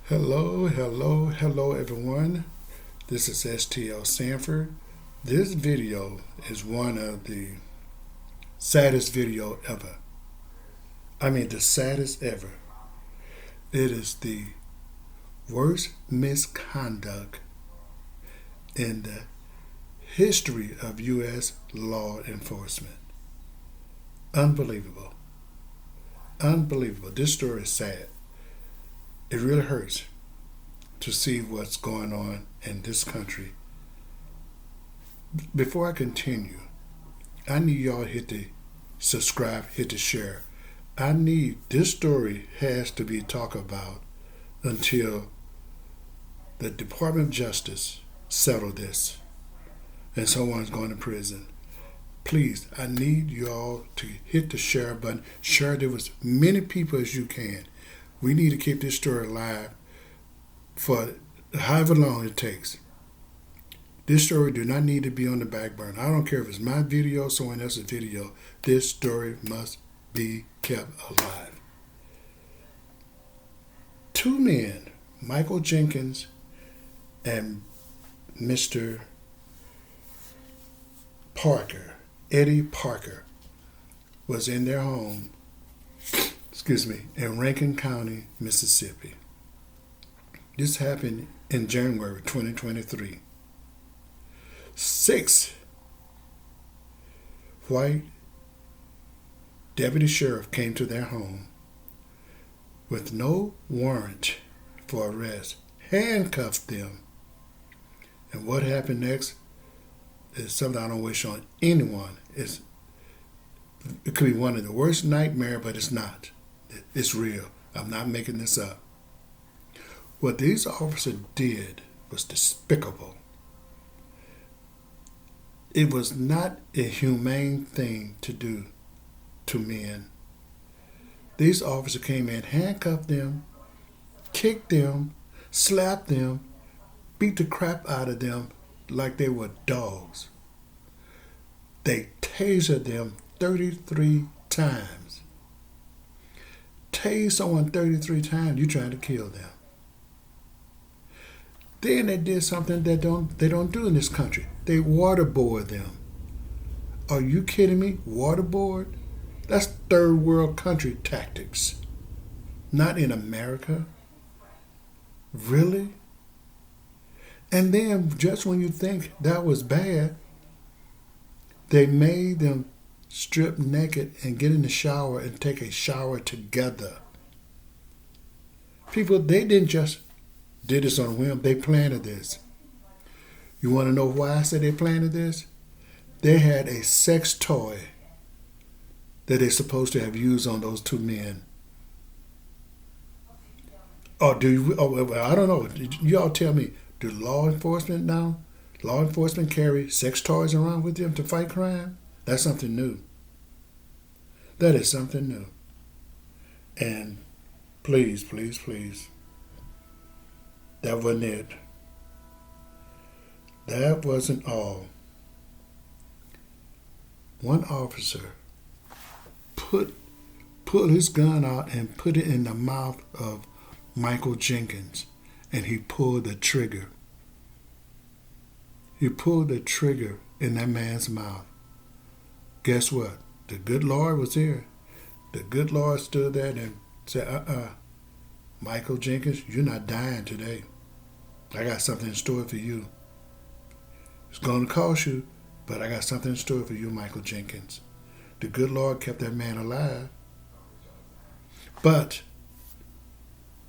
Hello everyone. This is STL Sanford. This video is one of the saddest video ever. I mean the saddest ever. It is the worst misconduct in the history of U.S. law enforcement. Unbelievable. Unbelievable. This story is sad. It really hurts to see what's going on in this country. Before I continue, I need y'all to hit the subscribe, hit the share. I need this story has to be talked about until the Department of Justice settle this and someone's going to prison. Please, I need y'all to hit the share button. Share it with as many people as you can. We need to keep this story alive for however long it takes. This story do not need to be on the back burner. I don't care if it's my video or someone else's video. This story must be kept alive. Two men, Michael Jenkins and Mr. Parker, Eddie Parker, was in their home, in Rankin County, Mississippi. This happened in January 2023. 6 white deputy sheriff came to their home with no warrant for arrest, handcuffed them. And what happened next is something I don't wish on anyone. It could be one of the worst nightmares, but it's not. It's real. I'm not making this up. What these officers did was despicable. It was not a humane thing to do to men. These officers came in, handcuffed them, kicked them, slapped them, beat the crap out of them like they were dogs. They tasered them 33 times. Tase someone 33 times, you're trying to kill them. Then they did something that they don't do in this country. They waterboard them. Are you kidding me? Waterboard? That's third world country tactics. Not in America. Really? And then just when you think that was bad, they made them strip naked and get in the shower and take a shower together. People, they didn't just did this on a whim. They planted this. You want to know why I said they planted this? They had a sex toy that they're supposed to have used on those two men. Or do you? Oh, I don't know. Y'all tell me. Do law enforcement now? Law enforcement carry sex toys around with them to fight crime? That's something new. That is something new. And please, please, please. That wasn't it. That wasn't all. One officer pulled his gun out and put it in the mouth of Michael Jenkins, and he pulled the trigger. He pulled the trigger in that man's mouth. Guess what? The good Lord was here. The good Lord stood there and said, Michael Jenkins, you're not dying today. I got something in store for you. It's going to cost you, but I got something in store for you, Michael Jenkins. The good Lord kept that man alive. But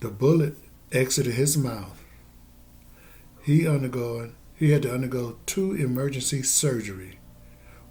the bullet exited his mouth. He had to undergo 2 emergency surgery.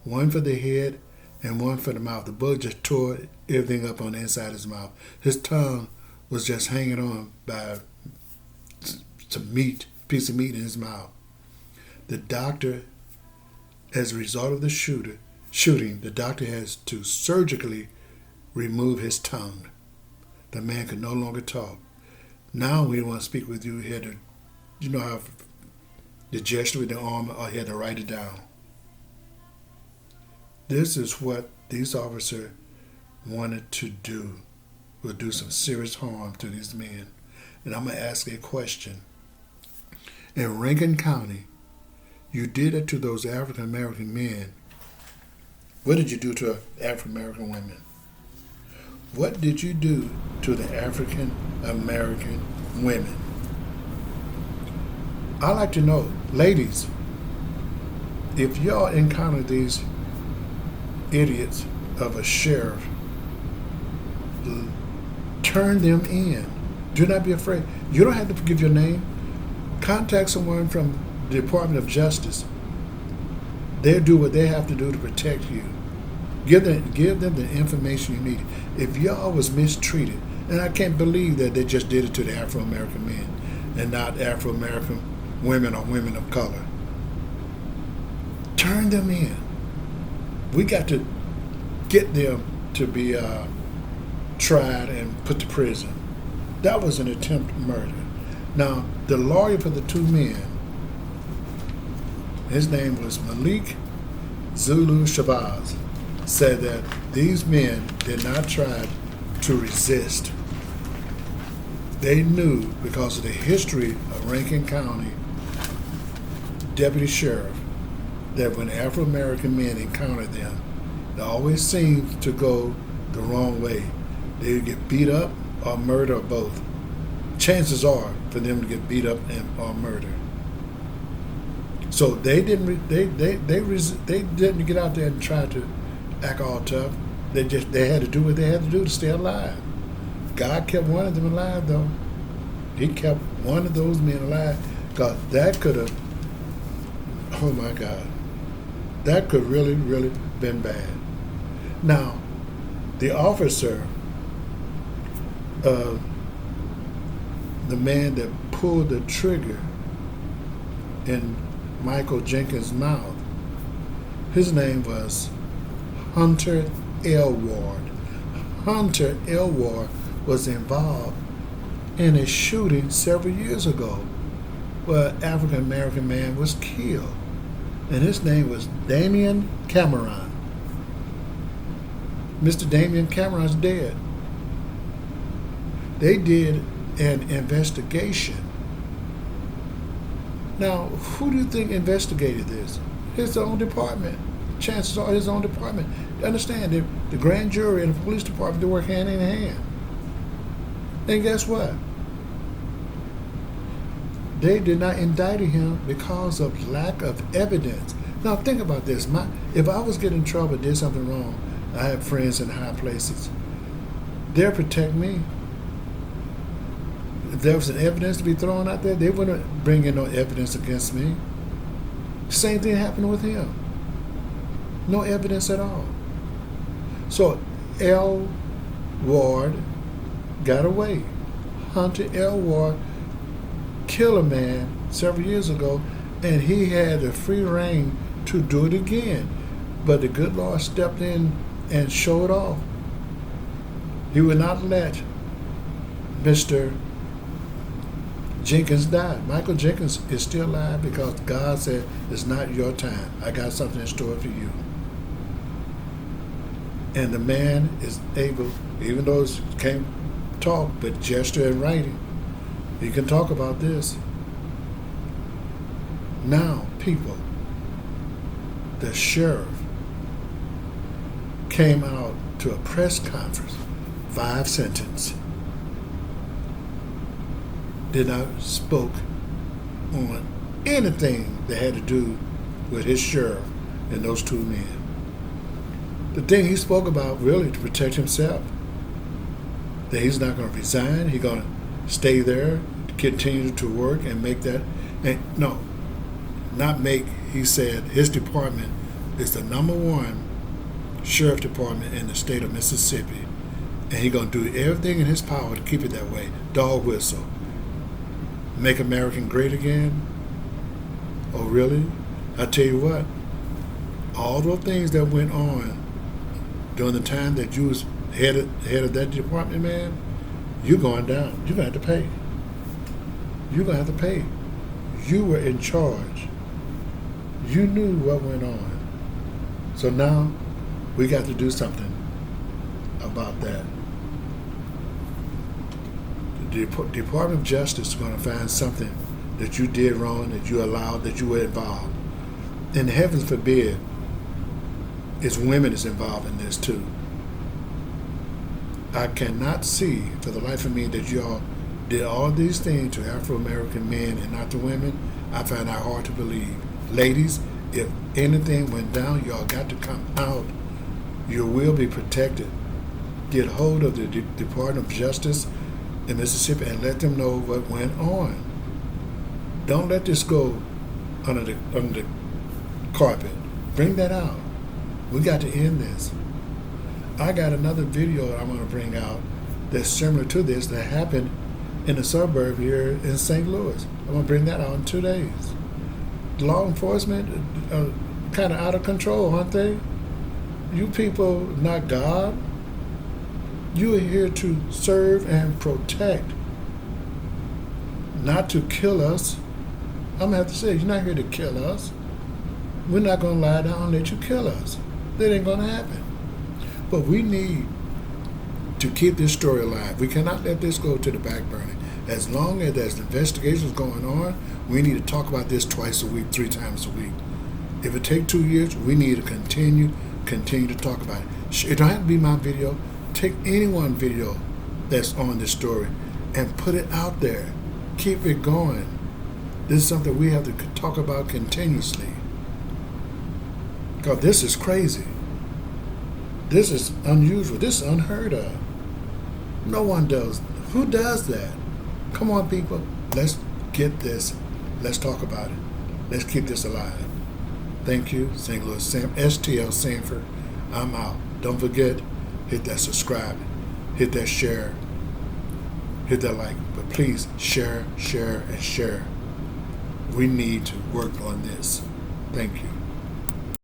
One for the head and one for the mouth. The bullet just tore everything up on the inside of his mouth. His tongue was just hanging on by some piece of meat in his mouth. The doctor, as a result of the shooting, the doctor has to surgically remove his tongue. The man could no longer talk. Now when he want to speak with you, he had to, you know how the gesture with the arm, or he had to write it down. This is what these officers wanted to do, will do some serious harm to these men. And I'm going to ask a question. In Rankin County, you did it to those African American men. What did you do to African American women? What did you do to the African American women? I like to know, ladies, if y'all encounter these idiots of a sheriff, turn them in. Do not be afraid. You don't have to give your name. Contact someone from the Department of Justice. They'll do what they have to do to protect you. Give them the information you need. If y'all was mistreated, and I can't believe that they just did it to the Afro-American men and not Afro-American women or women of color. Turn them in. We got to get them to be tried and put to prison. That was an attempted murder. Now, the lawyer for the two men, his name was Malik Zulu Shabazz, said that these men did not try to resist. They knew, because of the history of Rankin County deputy sheriff, that when Afro-American men encountered them, they always seemed to go the wrong way. They would get beat up or murder or both. Chances are for them to get beat up or murdered. So they didn't get out there and try to act all tough. They had to do what they had to do to stay alive. God kept one of them alive, though. He kept one of those men alive, because that could have, oh my God, that could really, really been bad. Now, the officer, the man that pulled the trigger in Michael Jenkins' mouth, his name was Hunter Elward. Hunter Elward was involved in a shooting several years ago where an African American man was killed, and his name was Damian Cameron. Mr. Damian Cameron's dead. They did an investigation. Now, who do you think investigated this? His own department. Chances are his own department. Understand, the grand jury and the police department, they work hand in hand. And guess what? They did not indict him because of lack of evidence. Now think about this. If I was getting in trouble, did something wrong, I have friends in high places, they'll protect me. If there was an evidence to be thrown out there, they wouldn't bring in no evidence against me. Same thing happened with him. No evidence at all. So L. Ward got away. Hunter L. Ward killed a man several years ago, and he had the free reign to do it again. But the good Lord stepped in and showed off. He would not let Mr. Jenkins die. Michael Jenkins is still alive because God said, it's not your time. I got something in store for you. And the man is able, even though he can't talk, but gesture and writing, he can talk about this. Now, people, the sheriff came out to a press conference, 5 sentences, did not spoke on anything that had to do with his sheriff and those two men. The thing he spoke about really to protect himself, that he's not going to resign, he's going to stay there, continue to work and make that, and no, not make, he said his department is the #1 sheriff department in the state of Mississippi, and he's going to do everything in his power to keep it that way. Dog whistle. Make America great again? Oh, really? I tell you what, all those things that went on during the time that you was head of that department, man, you're going down. You're going to have to pay. You're going to have to pay. You were in charge. You knew what went on. So now we got to do something about that. the Department of Justice is going to find something that you did wrong, that you allowed, that you were involved. And heavens forbid, it's women is involved in this too. I cannot see for the life of me that y'all did all these things to Afro-American men and not to women. I find that hard to believe. Ladies, if anything went down, y'all got to come out. You will be protected. Get hold of the Department of Justice in Mississippi and let them know what went on. Don't let this go under the carpet. Bring that out. We got to end this. I got another video I'm going to bring out that's similar to this that happened in a suburb here in St. Louis. I'm going to bring that out in 2 days. Law enforcement kind of out of control, aren't they? You people not God. You are here to serve and protect, not to kill us. I'm going to have to say, you're not here to kill us. We're not going to lie down and let you kill us. That ain't going to happen. But we need to keep this story alive. We cannot let this go to the back burner. As long as there's investigations going on, we need to talk about this twice a week, 3 times a week. If it takes 2 years, we need to continue to talk about it. It don't have to be my video. Take anyone's video that's on this story and put it out there. Keep it going. This is something we have to talk about continuously. Because this is crazy. This is unusual. This is unheard of. No one does. Who does that? Come on, people. Let's get this. Let's talk about it. Let's keep this alive. Thank you, St. Louis STL Sanford. I'm out. Don't forget, hit that subscribe, hit that share, hit that like. But please share, and share. We need to work on this. Thank you.